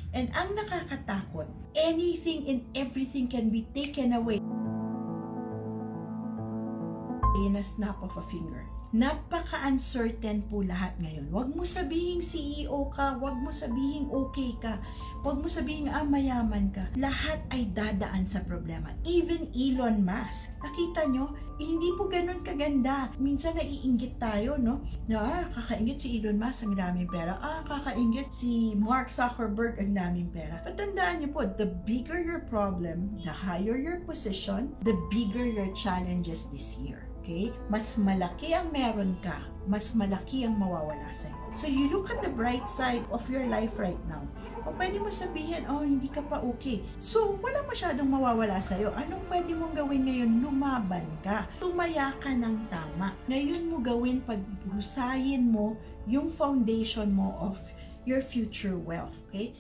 And ang nakakatakot, anything and everything can be taken away in a snap of a finger. Napaka-uncertain po lahat ngayon. Huwag mo sabihing CEO ka, huwag mo sabihing okay ka, huwag mo sabihing mayaman ka. Lahat ay dadaan sa problema. Even Elon Musk. Nakita nyo, hindi po ganun kaganda. Minsan naiinggit tayo, no? Na, kakainggit si Elon Musk, ang daming pera. Kakainggit si Mark Zuckerberg, ang daming pera. Patandaan nyo po, the bigger your problem, the higher your position, the bigger your challenges this year. Okay? Mas malaki ang meron ka, mas malaki ang mawawala sa'yo. So you look at the bright side of your life right now. O pwede mo sabihin, hindi ka pa okay. So wala masyadong mawawala sa'yo. Anong pwede mong gawin ngayon? Lumaban ka. Tumaya ka ng tama. Ngayon mo gawin, paghusayin mo yung foundation mo of your future wealth. Okay?